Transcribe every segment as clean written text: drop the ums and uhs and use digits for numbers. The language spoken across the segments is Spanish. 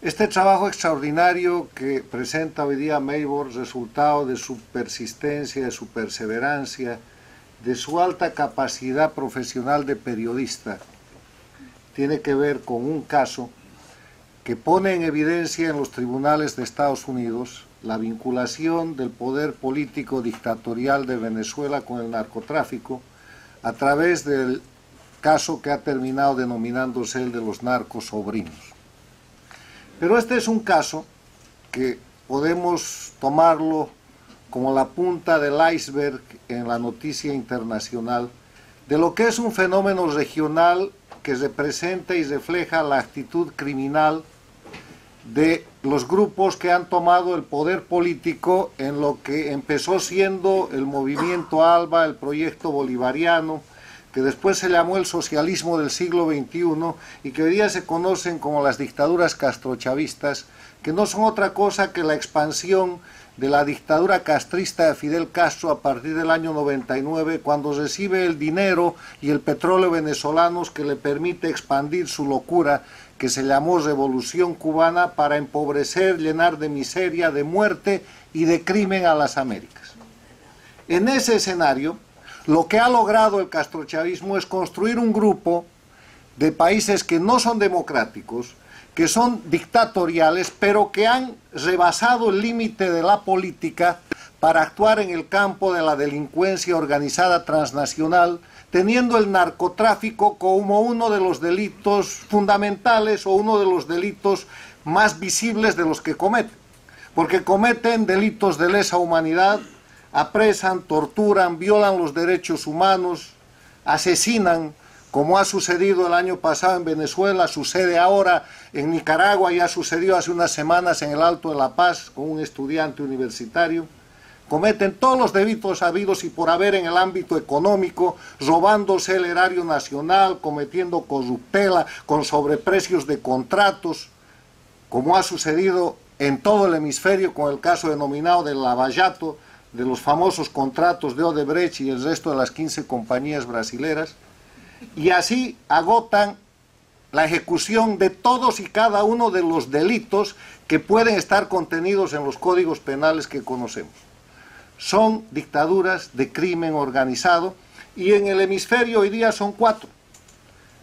Este trabajo extraordinario que presenta hoy día Meibor, resultado de su persistencia, de su perseverancia, de su alta capacidad profesional de periodista, tiene que ver con un caso que pone en evidencia en los tribunales de Estados Unidos la vinculación del poder político dictatorial de Venezuela con el narcotráfico a través del caso que ha terminado denominándose el de los narcos sobrinos. Pero este es un caso que podemos tomarlo como la punta del iceberg en la noticia internacional de lo que es un fenómeno regional que representa y refleja la actitud criminal de los grupos que han tomado el poder político en lo que empezó siendo el movimiento ALBA, el proyecto bolivariano, que después se llamó el socialismo del siglo XXI y que hoy día se conocen como las dictaduras castrochavistas, que no son otra cosa que la expansión de la dictadura castrista de Fidel Castro a partir del año 99, cuando recibe el dinero y el petróleo venezolanos que le permite expandir su locura, que se llamó Revolución Cubana, para empobrecer, llenar de miseria, de muerte y de crimen a las Américas. En ese escenario, lo que ha logrado el castrochavismo es construir un grupo de países que no son democráticos, que son dictatoriales, pero que han rebasado el límite de la política para actuar en el campo de la delincuencia organizada transnacional, teniendo el narcotráfico como uno de los delitos fundamentales o uno de los delitos más visibles de los que cometen. Porque cometen delitos de lesa humanidad, apresan, torturan, violan los derechos humanos, asesinan, como ha sucedido el año pasado en Venezuela, sucede ahora en Nicaragua y ha sucedido hace unas semanas en el Alto de La Paz con un estudiante universitario. Cometen todos los delitos habidos y por haber en el ámbito económico, robándose el erario nacional, cometiendo corruptela con sobreprecios de contratos, como ha sucedido en todo el hemisferio con el caso denominado del lavallato, de los famosos contratos de Odebrecht y el resto de las 15 compañías brasileras, y así agotan la ejecución de todos y cada uno de los delitos que pueden estar contenidos en los códigos penales que conocemos. Son dictaduras de crimen organizado y en el hemisferio hoy día son 4.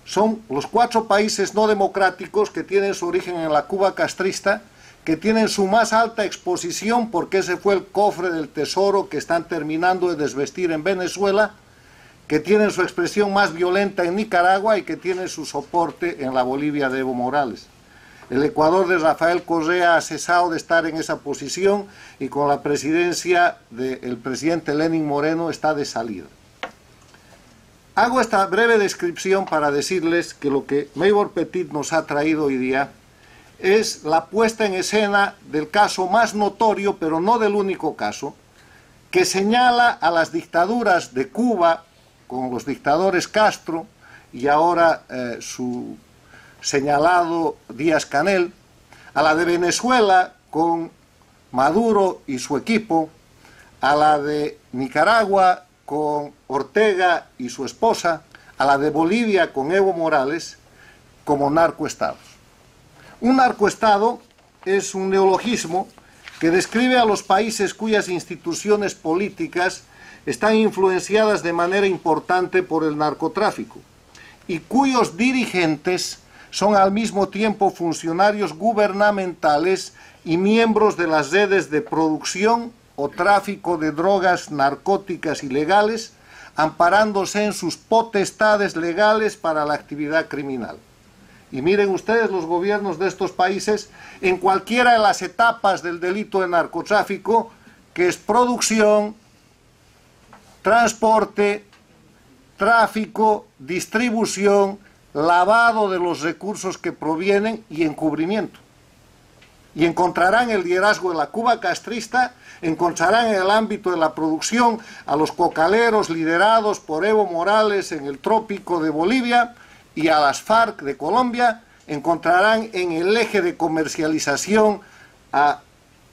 Son los 4 países no democráticos que tienen su origen en la Cuba castrista, que tienen su más alta exposición porque ese fue el cofre del tesoro que están terminando de desvestir en Venezuela, que tienen su expresión más violenta en Nicaragua y que tienen su soporte en la Bolivia de Evo Morales. El Ecuador de Rafael Correa ha cesado de estar en esa posición y con la presidencia del presidente Lenín Moreno está de salida. Hago esta breve descripción para decirles que lo que Meibor Petit nos ha traído hoy día es la puesta en escena del caso más notorio, pero no del único caso, que señala a las dictaduras de Cuba, con los dictadores Castro y ahora su señalado Díaz-Canel, a la de Venezuela con Maduro y su equipo, a la de Nicaragua con Ortega y su esposa, a la de Bolivia con Evo Morales, como narcoestados. Un narcoestado es un neologismo que describe a los países cuyas instituciones políticas están influenciadas de manera importante por el narcotráfico y cuyos dirigentes son al mismo tiempo funcionarios gubernamentales y miembros de las redes de producción o tráfico de drogas narcóticas ilegales, amparándose en sus potestades legales para la actividad criminal. Y miren ustedes los gobiernos de estos países en cualquiera de las etapas del delito de narcotráfico, que es producción, transporte, tráfico, distribución, lavado de los recursos que provienen y encubrimiento. Y encontrarán el liderazgo de la Cuba castrista, encontrarán en el ámbito de la producción a los cocaleros liderados por Evo Morales en el trópico de Bolivia y a las FARC de Colombia, encontrarán en el eje de comercialización a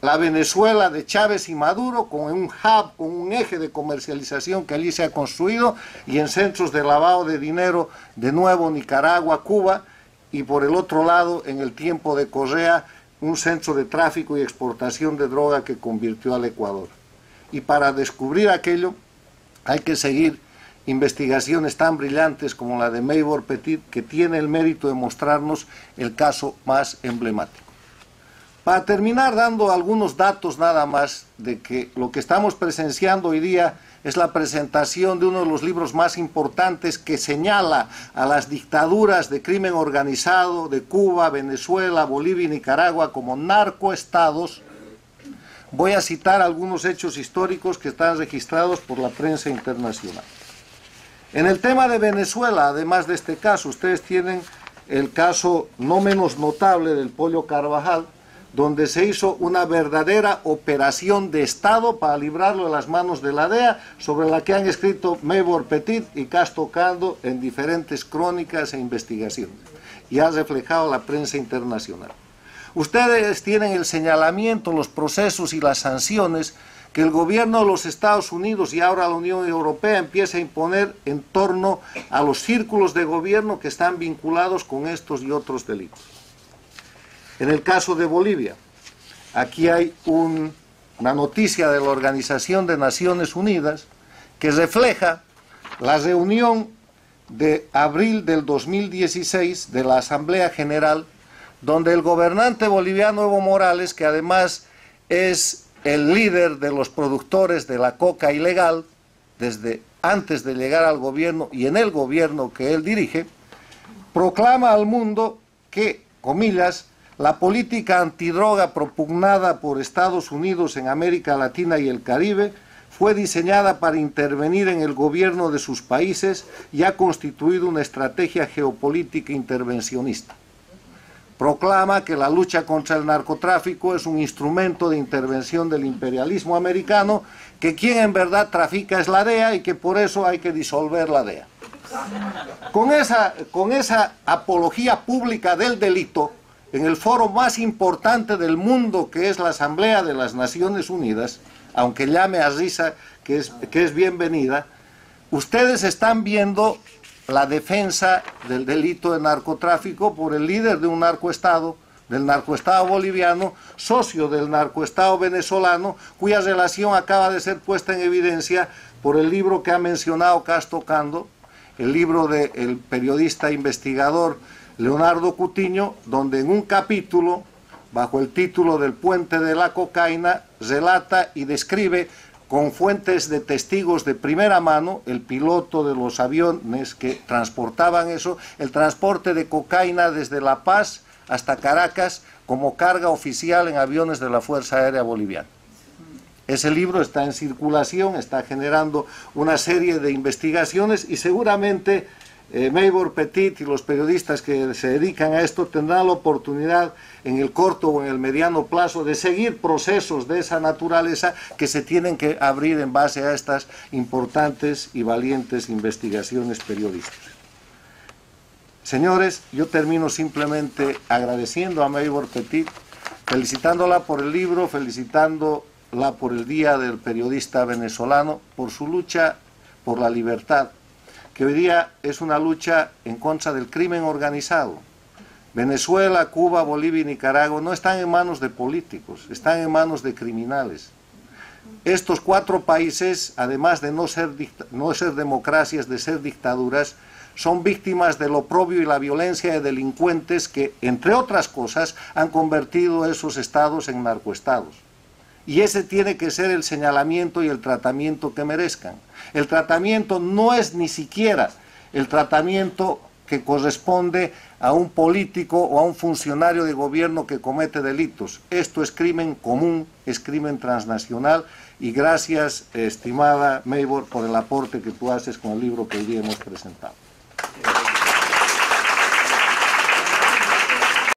la Venezuela de Chávez y Maduro, con un hub, con un eje de comercialización que allí se ha construido, y en centros de lavado de dinero, de nuevo Nicaragua, Cuba, y por el otro lado, en el tiempo de Correa, un centro de tráfico y exportación de droga que convirtió al Ecuador. Y para descubrir aquello hay que seguir investigaciones tan brillantes como la de Maybor Petit, que tiene el mérito de mostrarnos el caso más emblemático. Para terminar, dando algunos datos nada más de que lo que estamos presenciando hoy día es la presentación de uno de los libros más importantes que señala a las dictaduras de crimen organizado de Cuba, Venezuela, Bolivia y Nicaragua como narcoestados. Voy a citar algunos hechos históricos que están registrados por la prensa internacional. En el tema de Venezuela, además de este caso, ustedes tienen el caso no menos notable del Pollo Carvajal, donde se hizo una verdadera operación de Estado para librarlo de las manos de la DEA, sobre la que han escrito Maybor Petit y Casto Caldo en diferentes crónicas e investigaciones, y ha reflejado la prensa internacional. Ustedes tienen el señalamiento, los procesos y las sanciones que el gobierno de los Estados Unidos y ahora la Unión Europea empieza a imponer en torno a los círculos de gobierno que están vinculados con estos y otros delitos. En el caso de Bolivia, aquí hay una noticia de la Organización de Naciones Unidas que refleja la reunión de abril del 2016 de la Asamblea General, donde el gobernante boliviano Evo Morales, que además es el líder de los productores de la coca ilegal, desde antes de llegar al gobierno y en el gobierno que él dirige, proclama al mundo que, comillas, la política antidroga propugnada por Estados Unidos en América Latina y el Caribe fue diseñada para intervenir en el gobierno de sus países y ha constituido una estrategia geopolítica intervencionista. Proclama que la lucha contra el narcotráfico es un instrumento de intervención del imperialismo americano, que quien en verdad trafica es la DEA y que por eso hay que disolver la DEA. Con esa apología pública del delito, en el foro más importante del mundo, que es la Asamblea de las Naciones Unidas, aunque llame a risa, que es bienvenida, ustedes están viendo la defensa del delito de narcotráfico por el líder de un narcoestado, del narcoestado boliviano, socio del narcoestado venezolano, cuya relación acaba de ser puesta en evidencia por el libro que ha mencionado Casto Caldo, el libro del periodista investigador Leonardo Cutiño, donde en un capítulo, bajo el título del Puente de la Cocaína, relata y describe con fuentes de testigos de primera mano, el piloto de los aviones que transportaban eso, el transporte de cocaína desde La Paz hasta Caracas como carga oficial en aviones de la Fuerza Aérea Boliviana. Ese libro está en circulación, está generando una serie de investigaciones y seguramente Maybor Petit y los periodistas que se dedican a esto tendrán la oportunidad en el corto o en el mediano plazo de seguir procesos de esa naturaleza que se tienen que abrir en base a estas importantes y valientes investigaciones periodísticas. Señores, yo termino simplemente agradeciendo a Maybor Petit, felicitándola por el libro, felicitándola por el Día del Periodista Venezolano, por su lucha por la libertad, que hoy día es una lucha en contra del crimen organizado. Venezuela, Cuba, Bolivia y Nicaragua no están en manos de políticos, están en manos de criminales. Estos cuatro países, además de no ser democracias, de ser dictaduras, son víctimas del oprobio y la violencia de delincuentes que, entre otras cosas, han convertido esos estados en narcoestados. Y ese tiene que ser el señalamiento y el tratamiento que merezcan. El tratamiento no es ni siquiera el tratamiento que corresponde a un político o a un funcionario de gobierno que comete delitos. Esto es crimen común, es crimen transnacional, y gracias, estimada Maybor, por el aporte que tú haces con el libro que hoy día hemos presentado.